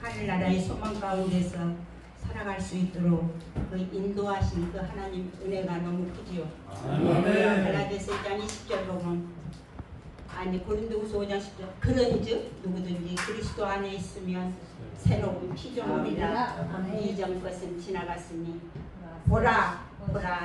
하늘나라의 소망 가운데서 살아갈 수 있도록 그 인도하신 그 하나님 은혜가 너무 크지요. 갈라디아서 1장 20절 보면, 아니 고린도후서 5장 10절, 그런즉 누구든지 그리스도 안에 있으면 새로운 피조물이라, 이전 것은 지나갔으니 보라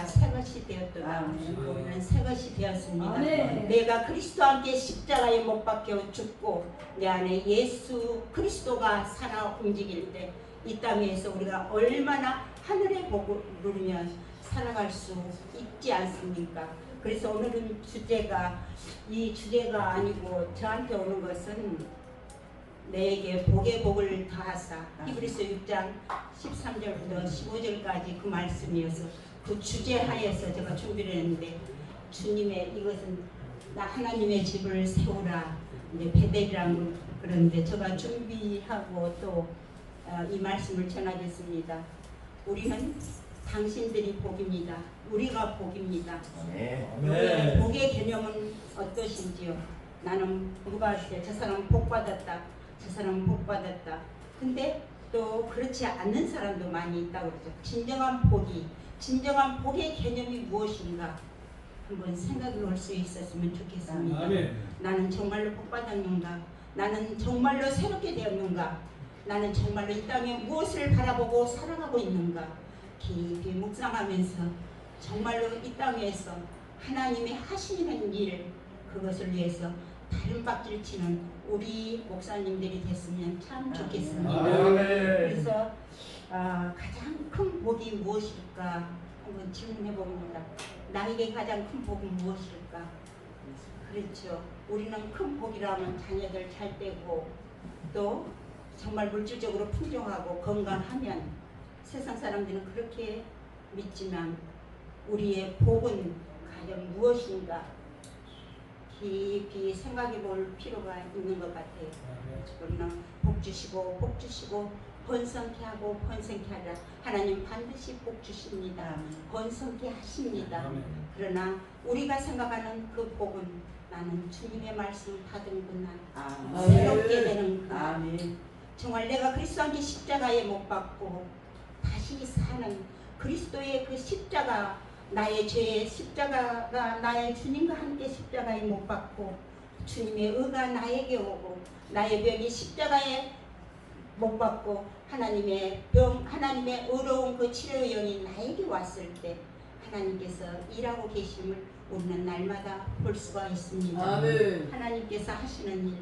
새 것이 되었도다. 우리는 새 것이 되었습니다. 내가 그리스도와 함께 십자가에 못 박혀 죽고 내 안에 예수 그리스도가 살아 움직일 때 이 땅에서 우리가 얼마나 하늘의 복을 누리며 살아갈 수 있지 않습니까? 그래서 오늘은 이 주제가 아니고 저한테 오는 것은 내게 복의 복을 더하사, 히브리서 6장 13절부터 15절까지 그 말씀이어서 그 주제 하에서 제가 준비를 했는데, 주님의 이것은 나 하나님의 집을 세우라, 이제 베델이라는 그런데 제가 준비하고 또 이 말씀을 전하겠습니다. 우리는 당신들이 복입니다. 우리가 복입니다. 복의 개념은 어떠신지요? 나는 누가 할 때 저 사람은 복받았다, 저 사람은 복받았다. 근데 또 그렇지 않는 사람도 많이 있다고 그러죠. 진정한 복의 개념이 무엇인가 한번 생각해 볼 수 있었으면 좋겠습니다. 나는 정말로 복받았는가? 나는 정말로 새롭게 되었는가? 나는 정말로 이 땅에 무엇을 바라보고 살아가고 있는가? 깊이 묵상하면서 정말로 이 땅에서 하나님이 하시는 일, 그것을 위해서 다른 박질 치는 우리 목사님들이 됐으면 참 좋겠습니다. 그래서 가장 큰 복이 무엇일까 한번 질문해 봅니다. 나에게 가장 큰 복은 무엇일까? 그렇죠. 우리는 큰 복이라면 자녀들 잘 되고, 또 정말 물질적으로 풍족하고 건강하면 세상 사람들은 그렇게 믿지만, 우리의 복은 과연 무엇인가 깊이 생각해 볼 필요가 있는 것 같아요. 우리는 복 주시고 번성케 하고 번성케 하라. 하나님 반드시 복 주십니다. 번성케 하십니다. 그러나 우리가 생각하는 그 복은, 나는 주님의 말씀을 받은구나, 새롭게 되는구나, 정말 내가 그리스도와 함께 십자가에 못 박고 다시 사는 그리스도의 그 십자가, 나의 죄의 십자가가 나의 주님과 함께 십자가에 못 박고 주님의 의가 나에게 오고, 나의 병이 십자가에 못 박고 하나님의 의로운 그 치료연이 나에게 왔을 때 하나님께서 일하고 계심을 우리는 날마다 볼 수가 있습니다. 하나님께서 하시는 일,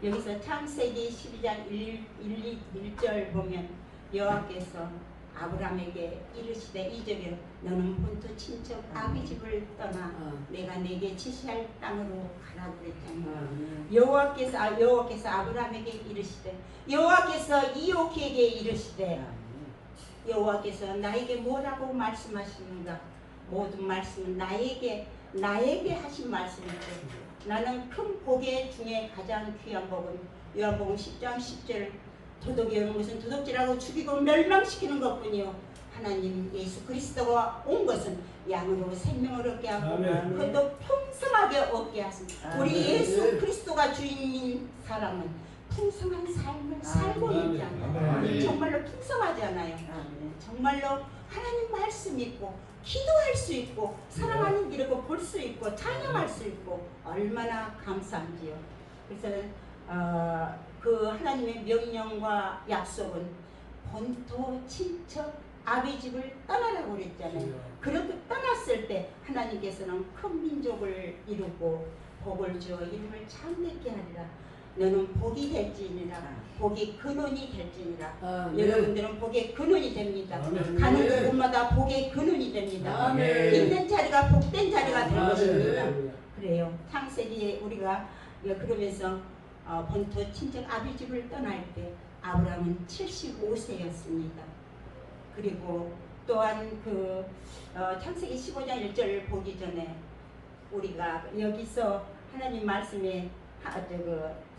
여기서 창세기 12장 1절 보면 여호와께서 아브라함에게 이르시되, 이적에 너는 본토 친척 아비 집을 떠나 내가 내게 지시할 땅으로 가라고 그랬잖아요. 여호와께서 아브라함에게 이르시되, 여호와께서 이옥에게 이르시되, 여호와께서 나에게 뭐라고 말씀하시는가? 모든 말씀은 나에게 하신 말씀이죠. 나는 큰 복의 중에 가장 귀한 복은 요한복음 10장 10절, 도둑이 오는 것은 도둑질하고 죽이고 멸망시키는 것뿐이요, 하나님 예수 그리스도가 온 것은 양으로 생명을 얻게 하고 그것도 풍성하게 얻게 하십니다. 우리 예수 그리스도가 주인인 사람은 풍성한 삶을 살고 있잖아요. 정말로 풍성하지 않아요. 정말로 하나님 말씀 있고 기도할 수 있고 사랑하는 길이고 볼 수 있고 찬양할 수 있고 얼마나 감사한지요. 그래서 그 하나님의 명령과 약속은 본토 친척 아비 집을 떠나라고 그랬잖아요. 그렇게 떠났을 때 하나님께서는 큰 민족을 이루고 복을 주어 이름을 참되게 하리라. 너는 복이 될지니라. 복이 근원이 될지니라. 여러분들은 복의 근원이 됩니다. 가는 곳마다 복의 근원이 됩니다. 있는 자리가 복된 자리가 될 것입니다. 그래요. 창세기에 우리가 그러면서 본토 친척 아비 집을 떠날 때 아브라함은 75세였습니다. 그리고 또한 그 창세기 15장 1절을 보기 전에 우리가 여기서 하나님 말씀에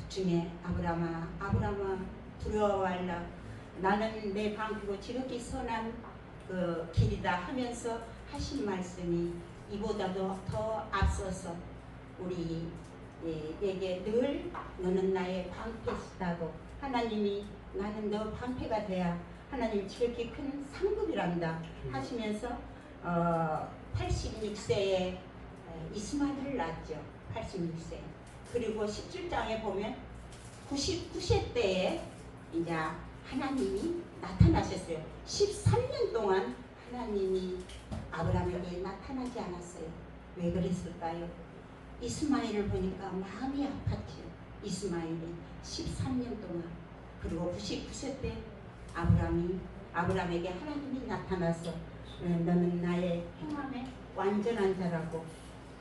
중에 아브라함아 두려워 말라, 나는 내 방패고 지극히 선한 그 길이다 하면서 하신 말씀이 이보다도 더 앞서서 우리에게 늘 너는 나의 방패시다고 하나님이 나는 너 방패가 돼야 하나님 지극히 큰 상급이란다 하시면서 86세에 이스마엘을 낳았죠. 86세. 그리고 17장에 보면 99세 때에 이제 하나님이 나타나셨어요. 13년 동안 하나님이 아브라함에게 나타나지 않았어요. 왜 그랬을까요? 이스마엘을 보니까 마음이 아팠죠. 이스마엘이 13년 동안. 그리고 99세 때 아브라함에게 하나님이 나타나서 너는 나의 행함의 완전한 자라고,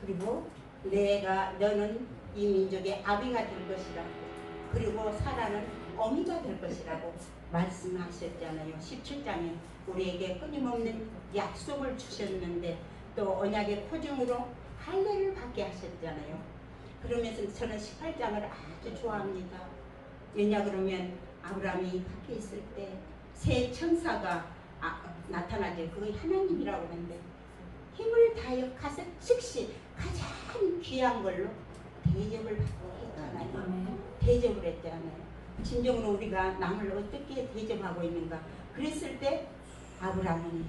그리고 너는 이 민족의 아비가 될 것이라고, 그리고 사라는 어미가 될 것이라고 말씀하셨잖아요. 17장에 우리에게 끊임없는 약속을 주셨는데 또 언약의 표징으로 할례를 받게 하셨잖아요. 그러면서 저는 18장을 아주 좋아합니다. 왜냐 그러면 아브라함이 밖에 있을 때 새 천사가 나타나죠. 그게 하나님이라고 하는데 힘을 다하여 가서 즉시 가장 귀한 걸로 대접을 받고 했잖아요. 대접을 했잖아요. 진정으로 우리가 남을 어떻게 대접하고 있는가. 그랬을 때 아브라함은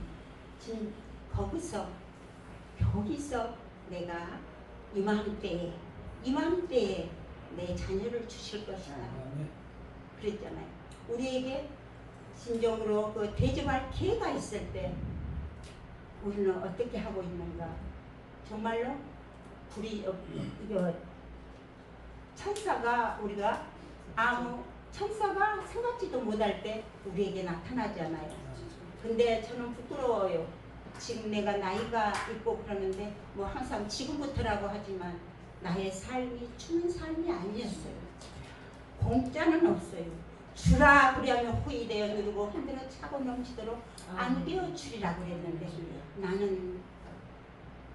거기서 내가 이맘때에 내 자녀를 주실 것이다 그랬잖아요. 우리에게 진정으로 그 대접할 기회가 있을 때 우리는 어떻게 하고 있는가. 정말로 천사가 천사가 생각지도 못할 때 우리에게 나타나잖아요. 근데 저는 부끄러워요. 지금 내가 나이가 있고 그러는데 뭐 항상 지금부터라고 하지만 나의 삶이 주는 삶이 아니었어요. 공짜는 없어요. 주라 그리하면 후이되어 누르고 흔들어 차고 넘치도록 안겨 주리라고 그랬는데 나는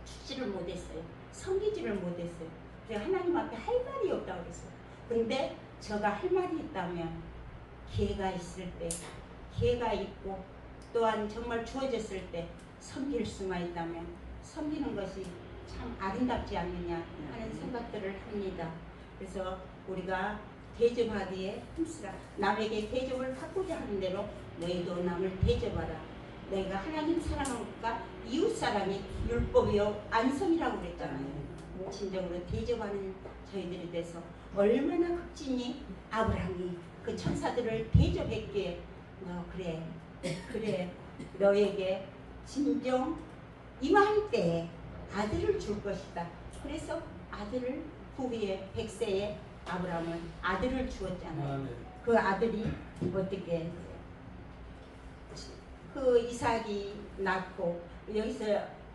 주지를 못했어요. 섬기지를 못했어요. 그래서 하나님 앞에 할 말이 없다고 그랬어요. 근데 제가 할 말이 있다면 기회가 있을 때, 기회가 있고 또한 정말 주어졌을 때 섬길 수만 있다면 섬기는 것이 참 아름답지 않느냐 하는 생각들을 합니다. 그래서 우리가 대접하기에 힘쓰라. 남에게 대접을 받고자 하는 대로 너희도 남을 대접하라. 너희가 하나님 사랑하니까 이웃 사랑이 율법이요 안성이라고 그랬잖아요. 진정으로 대접하는 저희들이 돼서 얼마나 극진히 아브라함이 그 천사들을 대접했기에 그래 너에게 진정 이맘때에 아들을 줄 것이다. 그래서 아들을 후에 100세에 아브라함은 아들을 주었잖아요. 그 아들이 어떻게 그 이삭이 낳고, 여기서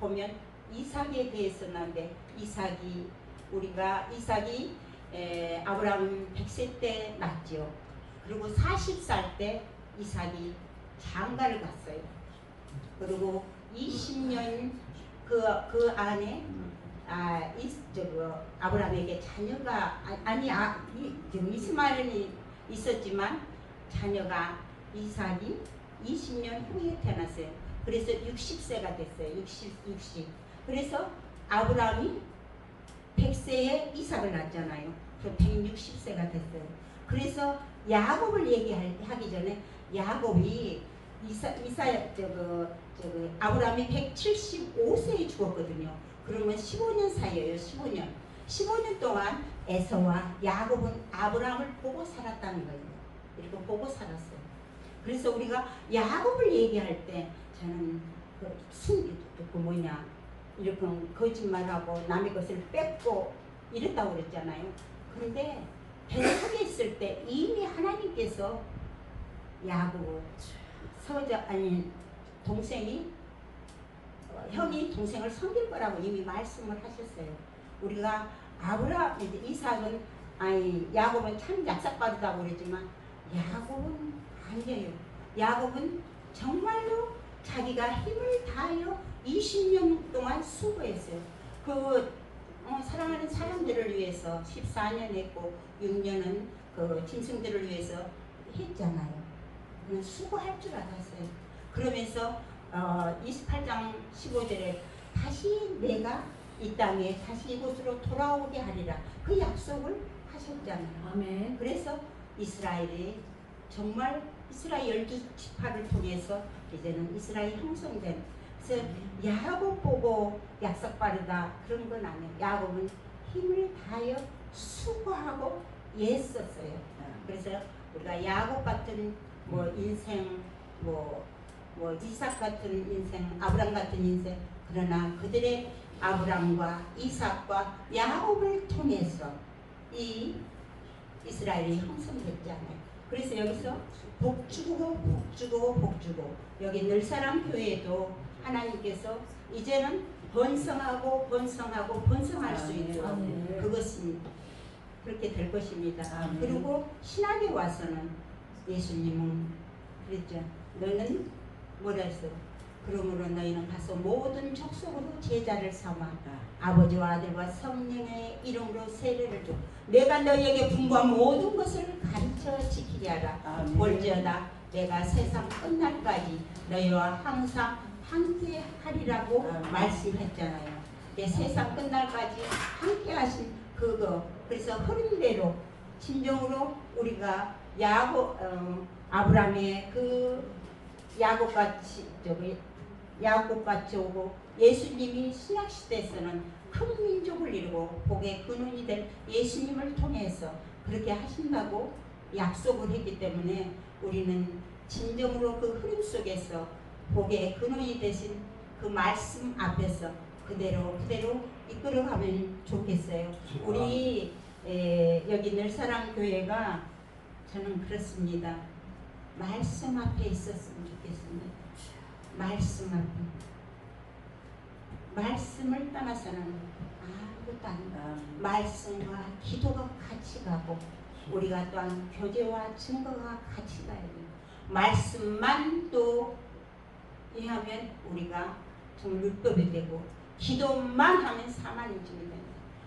보면 이삭에 대해서 나는데 이삭이 아브라함 100세 때 낳죠. 그리고 40살 때 이삭이 장가를 갔어요. 그리고 20년 그 안에 아브라함에게 자녀가 지금 이스마엘이 있었지만 자녀가 이삭이 20년 후에 태어났어요. 그래서 60세가 됐어요. 60. 그래서 아브라함이 100세에 이삭을 낳았잖아요. 그래서 160세가 됐어요. 그래서 야곱을 얘기하기 전에 야곱이 아브라함이 175세에 죽었거든요. 그러면 15년 사이예요. 15년 동안 에서와 야곱은 아브라함을 보고 살았다는 거예요. 이렇게 보고 살았어요. 그래서 우리가 야곱을 얘기할 때 저는 이렇게 거짓말하고 남의 것을 뺏고 이랬다고 그랬잖아요. 그런데 배속에 있을 때 이미 하나님께서 야곱 형이 동생을 섬길 거라고 이미 말씀을 하셨어요. 우리가 야곱은 참 약삭빠르다고 그러지만 야곱은 아니에요. 야곱은 정말로 자기가 힘을 다하여 20년 동안 수고했어요. 사랑하는 사람들을 위해서 14년 했고 6년은 그 짐승들을 위해서 했잖아요. 수고할 줄 알았어요. 그러면서 28장 15절에 다시 내가 이 땅에 다시 이곳으로 돌아오게 하리라 그 약속을 하셨잖아요. 아멘. 그래서 이스라엘이 정말 이스라엘 12지파를 통해서 이제는 이스라엘이 형성된. 그래서 야곱 보고 약속받으다 그런 건 아니에요. 야곱은 힘을 다하여 수고하고 애썼어요. 그래서 우리가 야곱 같은 뭐 인생, 뭐 이삭 같은 인생, 아브람 같은 인생, 그러나 그들의 아브람과 이삭과 야곱을 통해서 이 이스라엘이 형성됐잖아요. 그래서 여기서 복주고 복주고 복주고, 여기 늘사랑 교회도 하나님께서 이제는 번성하고 번성하고 번성할 수 있도록 그것이 그렇게 될 것입니다. 그리고 신학에 와서는 예수님은 그랬죠. 너는 뭐라 했어? 그러므로 너희는 가서 모든 족속으로 제자를 삼아 아버지와 아들과 성령의 이름으로 세례를 줘. 내가 너희에게 분부한 모든 것을 가르쳐 지키게 하라. 볼지어다 내가 세상 끝날까지 너희와 항상 함께 하리라고 말씀했잖아요. 세상 끝날까지 함께 하신 그거. 그래서 흐름대로 진정으로 우리가 아브라함의 그 야곱같이 오고 예수님이 신약시대에서는 큰 민족을 이루고 복의 근원이 된 예수님을 통해서 그렇게 하신다고 약속을 했기 때문에 우리는 진정으로 그 흐름 속에서 복의 근원이 되신 그 말씀 앞에서 그대로 이끌어가면 좋겠어요. 우리 여기 늘사랑 교회가 저는 그렇습니다. 말씀 앞에 있었으면 좋겠습니다. 말씀 앞에. 말씀을 떠나서는 아무것도 아니다. 말씀과 기도가 같이 가고 우리가 또한 교제와 증거가 같이 가야 돼요. 말씀만 또 이하면 우리가 정말 율법이 되고 기도만 하면 사만인증이 됩니다.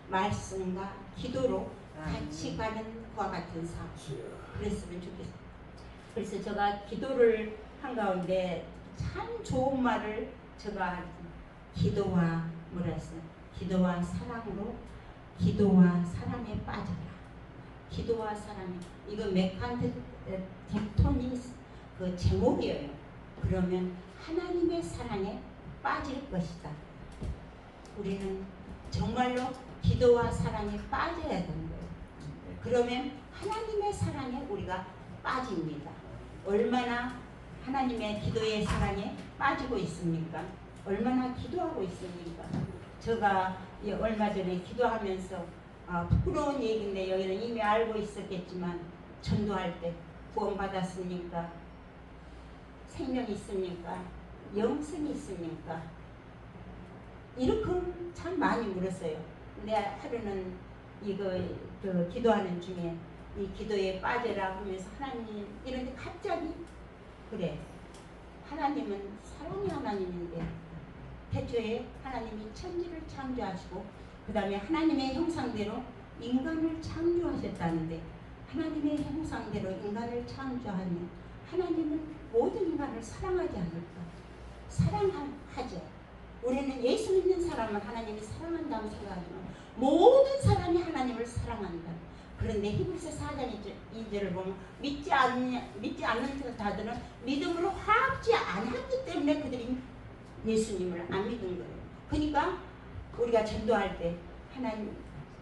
말씀과 기도로 같이 가는 그와 같은 삶. 그랬으면 좋겠어요. 그래서 제가 기도를 한가운데 참 좋은 말을 제가 기도와 기도와 사랑으로 기도와 사랑에 빠져라. 기도와 사랑에 이거 메칸텍토니 그 제목이에요. 그러면 하나님의 사랑에 빠질 것이다. 우리는 정말로 기도와 사랑에 빠져야 되는 거예요. 그러면 하나님의 사랑에 우리가 빠집니다. 얼마나 하나님의 기도의 사랑에 빠지고 있습니까? 얼마나 기도하고 있습니까? 제가 얼마 전에 기도하면서 부끄러운 얘기인데 여기는 이미 알고 있었겠지만 전도할 때 구원받았습니까? 생명이 있습니까? 영생이 있습니까? 이렇게 참 많이 물었어요. 근데 하루는 기도하는 중에 이 기도에 빠져라 하면서 하나님 이런데 갑자기 그래, 하나님은 사랑의 하나님인데 태초에 하나님이 천지를 창조하시고 그 다음에 하나님의 형상대로 인간을 창조하셨다는데 하나님의 형상대로 인간을 창조하면 하나님은 모든 인간을 사랑하지 않을까? 사랑하죠. 우리는 예수 믿는 사람은 하나님이 사랑한다고 생각하지만 모든 사람이 하나님을 사랑한다. 그런데 히브리서 4장 2절을 보면 믿지 않는 자들은 믿음으로 화합지 않았기 때문에 그들이 예수님을 안 믿은 거예요. 그러니까 우리가 전도할 때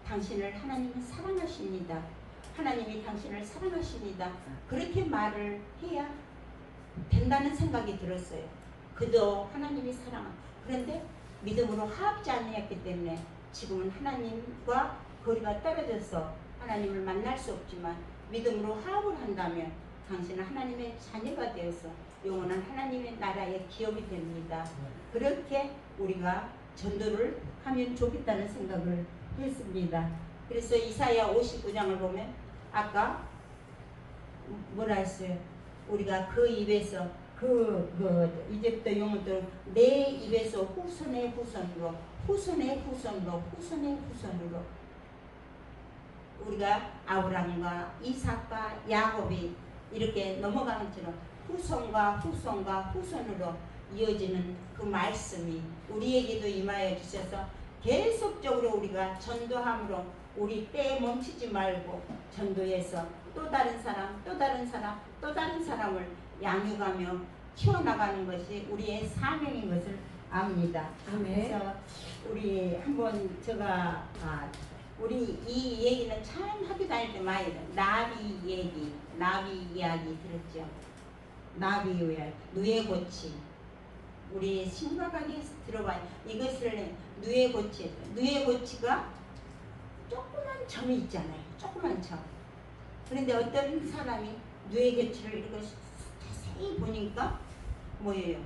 당신을 하나님이 사랑하십니다. 하나님이 당신을 사랑하십니다. 그렇게 말을 해야 된다는 생각이 들었어요. 그도 하나님이 그런데 믿음으로 화합지 않았기 때문에 지금은 하나님과 거리가 떨어져서 하나님을 만날 수 없지만 믿음으로 화합을 한다면 당신은 하나님의 자녀가 되어서 영원한 하나님의 나라의 기업이 됩니다. 그렇게 우리가 전도를 하면 좋겠다는 생각을 했습니다. 그래서 이사야 59장을 보면 아까 뭐라 했어요? 우리가 그 입에서 이제부터 영원토록 내 입에서 후손의 후손으로 우리가 아브람과 이삭과 야곱이 이렇게 넘어가는 것처럼 후손으로 이어지는 그 말씀이 우리에게도 임하여 주셔서 계속적으로 우리가 전도함으로 우리 때에 멈추지 말고 전도해서 또 다른 사람, 또 다른 사람, 또 다른 사람을 양육하며 키워나가는 것이 우리의 사명인 것을 압니다. 그래서 우리 한번 제가 우리 이 얘기는 참 학교 다닐 때 많이 들어요. 나비 얘기, 나비 이야기 들었죠. 나비 이야기, 누에고치. 우리 심각하게 들어봐요. 이것을 누에고치, 누에고치가 조그만 점이 있잖아요. 조그만 점. 그런데 어떤 사람이 누에고치를 이렇게 자세히 보니까 뭐예요?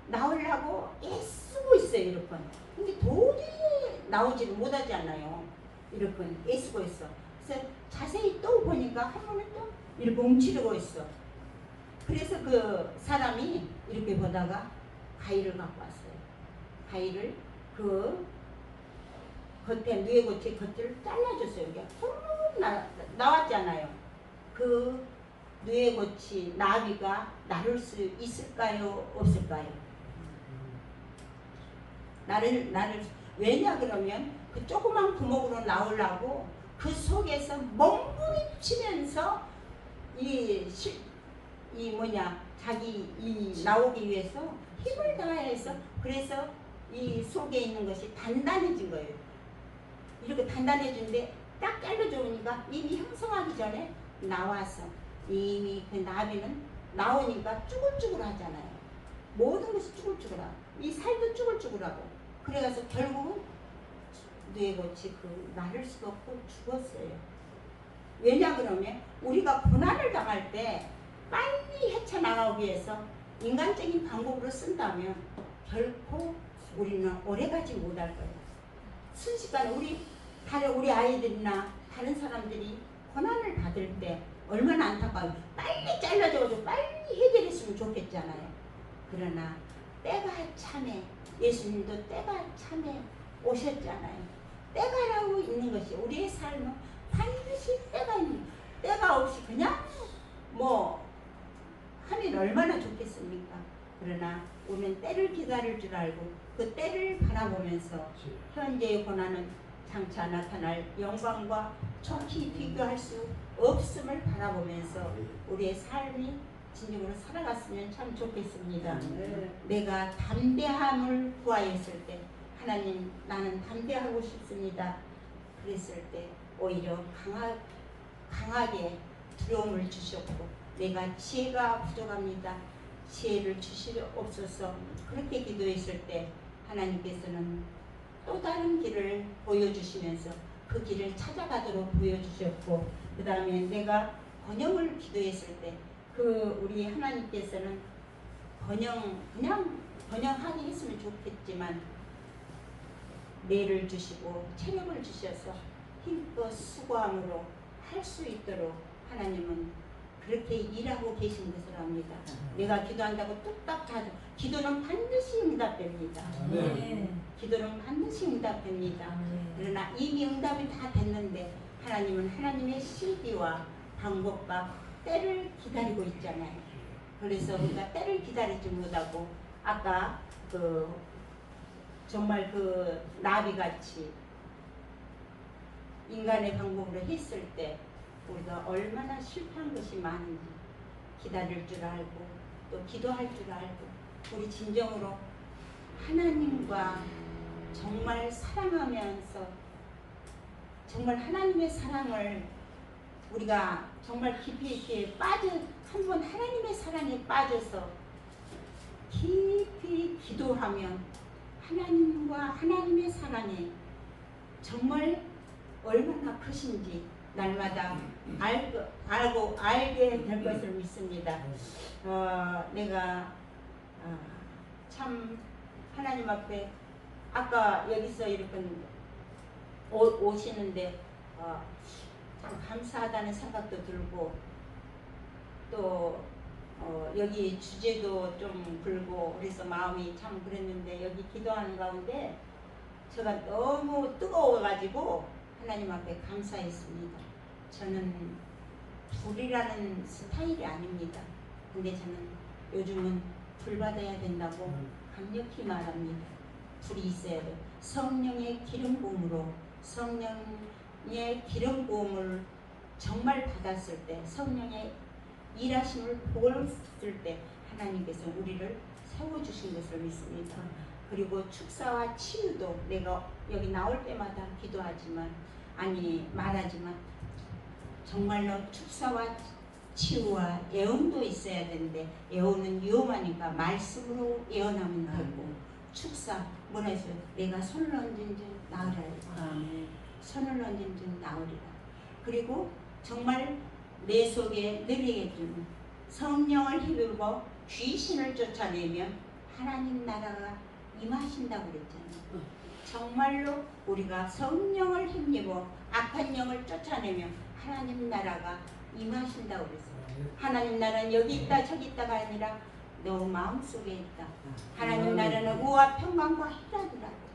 나오려고 애쓰고 있어요. 이렇게. 근데 도저히 나오지를 못하지 않아요. 이렇게 애쓰고 있어. 그래서 자세히 또 보니까 한 번은 또 이렇게 움츠리고 있어. 그래서 그 사람이 이렇게 보다가 가위를 갖고 왔어요. 가위를 그 겉에 누에고치 겉을 잘라줬어요. 이게 훅 나왔잖아요. 그 누에고치 나비가 나를 수 있을까요? 없을까요? 나를 왜냐 그러면 그 조그만 구멍으로 나오려고 그 속에서 몸부림치면서 자기 나오기 위해서 힘을 다해서 그래서 이 속에 있는 것이 단단해진 거예요. 이렇게 단단해진데 딱 잘라주니까 이미 형성하기 전에 나와서 이미 그 나비는 나오니까 쭈글쭈글 하잖아요. 모든 것이 쭈글쭈글하고 이 살도 쭈글쭈글하고 그래가서 결국은 누에고치 그 나를 수도 없고 죽었어요. 왜냐 그러면 우리가 고난을 당할 때 빨리 헤쳐나가기 위해서 인간적인 방법으로 쓴다면 결코 우리는 오래가지 못할 거예요. 순식간에 우리 아이들이나 다른 사람들이 고난을 받을 때 얼마나 안타까워요. 빨리 잘라줘도 빨리 해결했으면 좋겠잖아요. 그러나 때가 참에 예수님도 때가 참에 오셨잖아요. 때가라고 있는 것이 우리의 삶은 반드시 때가 있는 때가 없이 그냥 하면 얼마나 좋겠습니까? 그러나 우리는 때를 기다릴 줄 알고 그 때를 바라보면서 현재의 고난은 장차 나타날 영광과 좋게 비교할 수 없음을 바라보면서 우리의 삶이 진정으로 살아갔으면 참 좋겠습니다. 내가 담대함을 구하였을 때 하나님 나는 담대하고 싶습니다. 그랬을 때 오히려 강하게 두려움을 주셨고 내가 지혜가 부족합니다. 지혜를 주시옵소서. 그렇게 기도했을 때 하나님께서는 또 다른 길을 보여주시면서 그 길을 찾아가도록 보여주셨고 그 다음에 내가 번영을 기도했을 때 우리 하나님께서는 그냥 번영하게 했으면 좋겠지만 뇌를 주시고 체력을 주셔서 힘껏 수고함으로 할 수 있도록 하나님은 그렇게 일하고 계신 것을 압니다. 내가 기도한다고 뚝딱 하죠. 기도는 반드시 응답됩니다. 기도는 반드시 응답됩니다. 그러나 이미 응답이 다 됐는데 하나님은 하나님의 시기와 방법과 때를 기다리고 있잖아요. 그래서 우리가 때를 기다리지 못하고 아까 정말 나비같이 인간의 방법으로 했을 때 우리가 얼마나 실패한 것이 많은지 기다릴 줄 알고 또 기도할 줄 알고 우리 진정으로 하나님과 정말 사랑하면서 정말 하나님의 사랑을 우리가 정말 깊이 있게 한번 하나님의 사랑에 빠져서 깊이 기도하면 하나님과 하나님의 사랑이 정말 얼마나 크신지 날마다 알게 될 것을 믿습니다. 내가 참 하나님 앞에 아까 여기서 이렇게 오시는데 참 감사하다는 생각도 들고 또 여기 주제도 좀 불고 그래서 마음이 참 그랬는데 여기 기도하는 가운데 제가 너무 뜨거워가지고 하나님 앞에 감사했습니다. 저는 불이라는 스타일이 아닙니다. 근데 저는 요즘은 불 받아야 된다고 강력히 말합니다. 불이 있어야 돼요. 성령의 기름 부음으로 성령의 기름 부음을 정말 받았을 때 성령의 일하심을 보았을 때 하나님께서 우리를 세워주신 것을 믿습니다. 그리고 축사와 치유도 내가 여기 나올 때마다 기도하지만 말하지만 정말로 축사와 치유와 예언도 있어야 되는데 예언은 위험하니까 말씀으로 예언하면 되고 축사 뭐라 했어요? 내가 손을 얹은 즉 나으리라. 손을 얹은 즉 나으리라. 그리고 정말 내 속에 느리게 주는 성령을 힘입어 귀신을 쫓아내면 하나님 나라가 임하신다고 그랬잖아요. 정말로 우리가 성령을 힘입어 악한 영을 쫓아내면 하나님 나라가 임하신다고 그랬어요. 하나님 나라는 여기 있다 저기 있다가 아니라 너 마음속에 있다. 하나님 나라는 우와 평강과 희락이라고.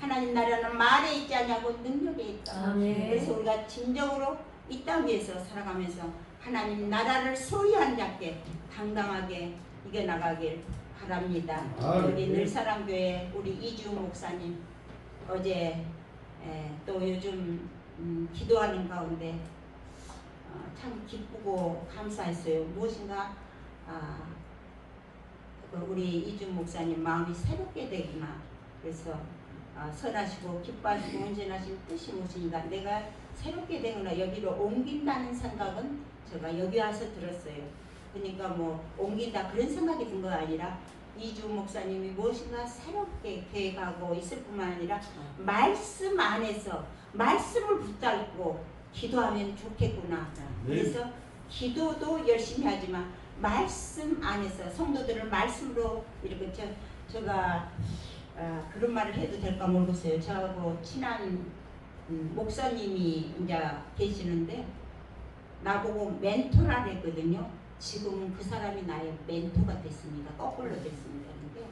하나님 나라는 말에 있지 않냐고 능력에 있다. 그래서 우리가 진정으로 이 땅 위에서 살아가면서 하나님 나라를 소유한 자께 당당하게 이겨나가길 바랍니다. 여기 늘사랑교회 우리 이주 목사님 어제 또 요즘 기도하는 가운데 참 기쁘고 감사했어요. 무엇인가 우리 이주 목사님 마음이 새롭게 되구나. 그래서 선하시고 기뻐하시고 온전하신 뜻이 무엇인가 내가 새롭게 되거나 여기로 옮긴다는 생각은 제가 여기 와서 들었어요. 그러니까 뭐 옮긴다 그런 생각이 든 거 아니라 이주 목사님이 무엇인가 새롭게 계획하고 있을 뿐만 아니라 말씀 안에서 말씀을 붙잡고 기도하면 좋겠구나. 그래서 기도도 열심히 하지만 말씀 안에서 성도들을 말씀으로 이렇게 제가 그런 말을 해도 될까 모르겠어요. 저하고 친한 목사님이 이제 계시는데 나보고 멘토라 했거든요. 지금은 그 사람이 나의 멘토가 됐습니다. 거꾸로 됐습니다. 근데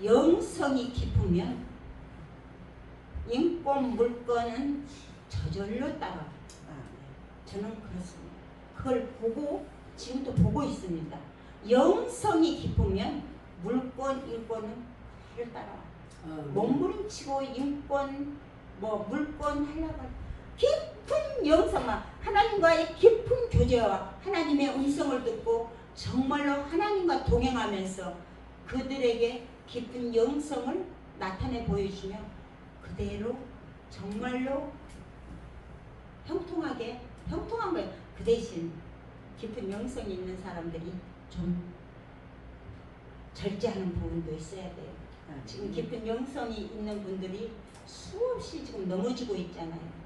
영성이 깊으면 인권 물건은 저절로 따라. 저는 그렇습니다. 그걸 보고 지금도 보고 있습니다. 영성이 깊으면 물권, 인권은 나를 따라. 몸부림치고 인권, 물권 하려고 깊은 영성과 하나님과의 깊은 교제와 하나님의 음성을 듣고 정말로 하나님과 동행하면서 그들에게 깊은 영성을 나타내 보여주며 그대로 정말로 형통한 거예요. 그 대신 깊은 영성이 있는 사람들이 좀 절제하는 부분도 있어야 돼요. 지금 깊은 영성이 있는 분들이 수없이 지금 넘어지고 있잖아요.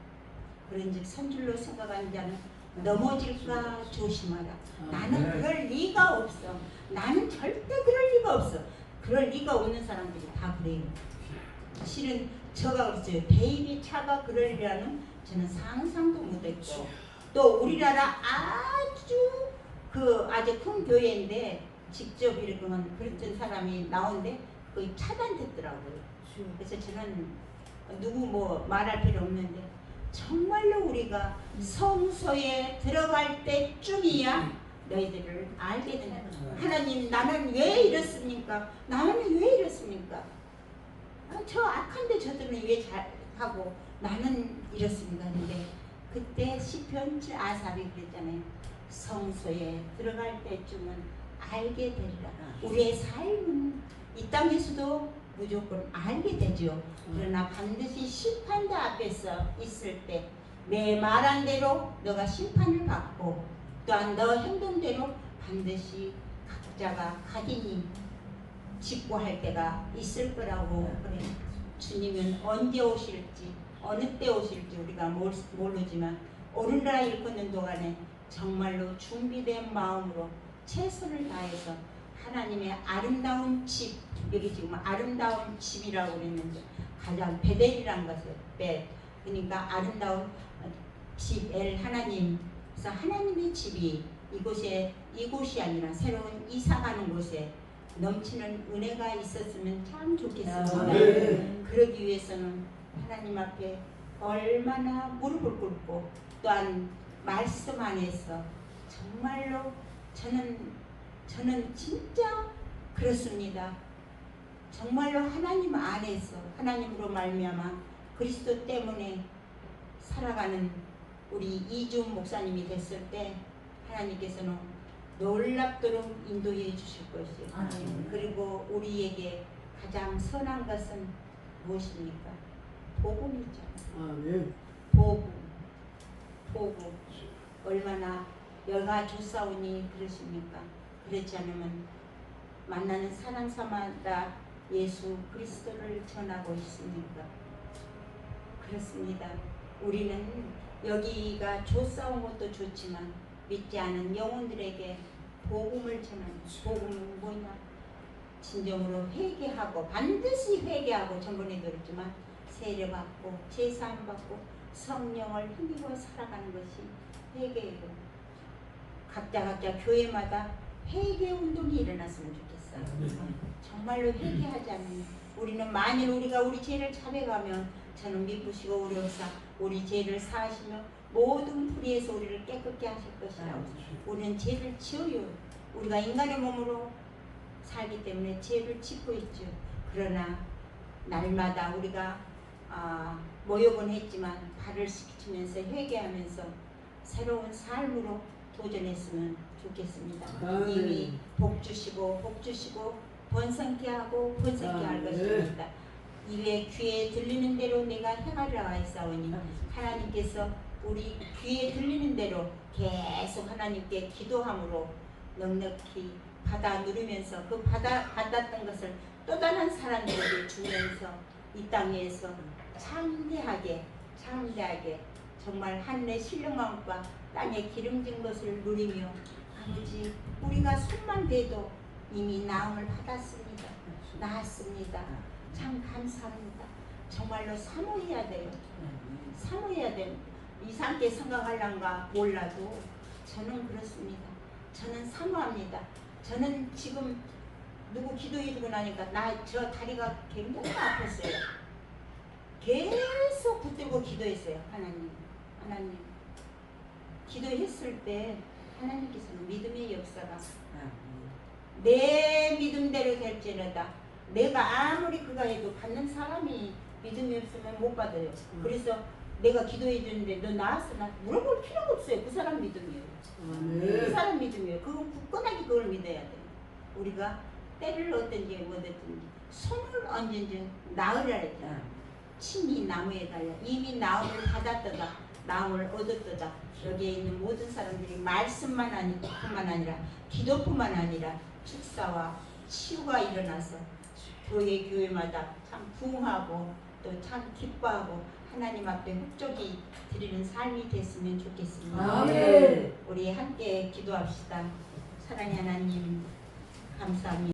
그런즉 선줄로 생각하는 자는 넘어질까 조심하라. 나는 그럴 리가 없어. 나는 절대 그럴 리가 없어. 그럴 리가 없는 사람들이 다 그래요. 실은 저가 그랬어요. 베이비 차가 그러리라는 저는 상상도 못했고 또 우리나라 아주 큰 교회인데 직접 이렇게 그랬던 사람이 나오는데 거의 차단됐더라고요. 그래서 저는 누구 말할 필요 없는데 정말로 우리가 성소에 들어갈 때쯤이야 너희들을 알게 된다. 하나님 나는 왜 이렇습니까? 나는 왜 이렇습니까? 저 악한데 저들은 왜 잘하고 나는 이렇습니다. 근데 그때 시편 아삽이 그랬잖아요. 성소에 들어갈 때쯤은 알게 되리라. 우리의 삶은 이 땅에서도 무조건 알게 되죠. 그러나 반드시 심판자 앞에서 있을 때 내 말한 대로 너가 심판을 받고 또한 너 행동대로 반드시 각자가 각인이 짓고 할 때가 있을 거라고 그래. 주님은 언제 오실지 어느 때 오실지 우리가 모르지만 오늘날 일컫는 동안에 정말로 준비된 마음으로 최선을 다해서 하나님의 아름다운 집, 여기 지금 아름다운 집이라고 그랬는데 가장 베델이라는 것을 그러니까 아름다운 집 하나님. 그래서 하나님의 집이 이곳이 아니라 새로운 이사가는 곳에 넘치는 은혜가 있었으면 참 좋겠습니다. 그러기 위해서는 하나님 앞에 얼마나 무릎을 꿇고 또한 말씀 안에서 정말로 저는 진짜 그렇습니다. 정말로 하나님 안에서 하나님으로 말미암아 그리스도 때문에 살아가는 우리 이준 목사님이 됐을 때 하나님께서는 놀랍도록 인도해 주실 것이요. 그리고 우리에게 가장 선한 것은 무엇입니까? 복음이죠. 복음. 얼마나 여가 조사오니 그러십니까? 그렇지 않으면 만나는 사람마다 예수 그리스도를 전하고 있습니까? 그렇습니다. 우리는 여기가 조사온 것도 좋지만 믿지 않은 영혼들에게 복음을 전하는, 복음은 뭐냐? 진정으로 회개하고, 반드시 회개하고, 전번에도 그랬지만 세례받고 제사함받고 성령을 힘입어 살아가는 것이 회개예요. 각자 교회마다 회개 운동이 일어났으면 좋겠어요. 정말로 회개하지 않으면 우리는 만일 우리가 우리 죄를 자백하면 저는 미쁘시고 우리 역사 우리 죄를 사하시며 모든 불의에서 우리를 깨끗게 하실 것이라고. 우리는 죄를 지어요. 우리가 인간의 몸으로 살기 때문에 죄를 짓고 있죠. 그러나 날마다 우리가 모욕은 했지만 발을 씻기면서 회개하면서 새로운 삶으로 도전했으면 좋겠습니다. 이미 복 주시고 번성케 하고 번성케 할 것입니다. 입에 귀에 들리는 대로 내가 행하리라 하였사오니 하나님께서 우리 귀에 들리는 대로 계속 하나님께 기도함으로 넉넉히 받아 누리면서 그 받았던 것을 또 다른 사람들에게 주면서 이 땅에서 창대하게 정말 하늘의 신령함과 땅에 기름진 것을 누리며 아버지 우리가 손만 대도 이미 나음을 받았습니다. 나았습니다. 참 감사합니다. 정말로 사모해야 돼요. 사모해야 돼요. 이상하게 생각하려는가 몰라도 저는 그렇습니다. 저는 사모합니다. 저는 지금 누구 기도해주고 나니까 저 다리가 굉장히 아팠어요. 계속 붙들고 기도했어요. 하나님 기도했을 때 하나님께서는 믿음의 역사가 내 믿음대로 될지라다. 내가 아무리 그가 해도 받는 사람이 믿음이 없으면 못 받아요. 그래서 내가 기도해 주는데 너 나았으나 물어볼 필요가 없어요. 그 사람 믿음이에요. 그 사람 믿음이에요. 그건 굳건하게 그걸 믿어야 돼요. 우리가 때를 얻든지 뭐든지 손을 얹은지 나으라 했잖아. 친히 나무에 달려 이미 나음을 받았다가 나음을 얻었다가 여기에 있는 모든 사람들이 말씀만 뿐만 아니라 기도뿐만 아니라 축사와 치유가 일어나서 교회 교회마다 참 부흥하고 또 참 기뻐하고 하나님 앞에 흡족히 드리는 삶이 됐으면 좋겠습니다. 아멘. 우리 함께 기도합시다. 사랑의 하나님 감사합니다.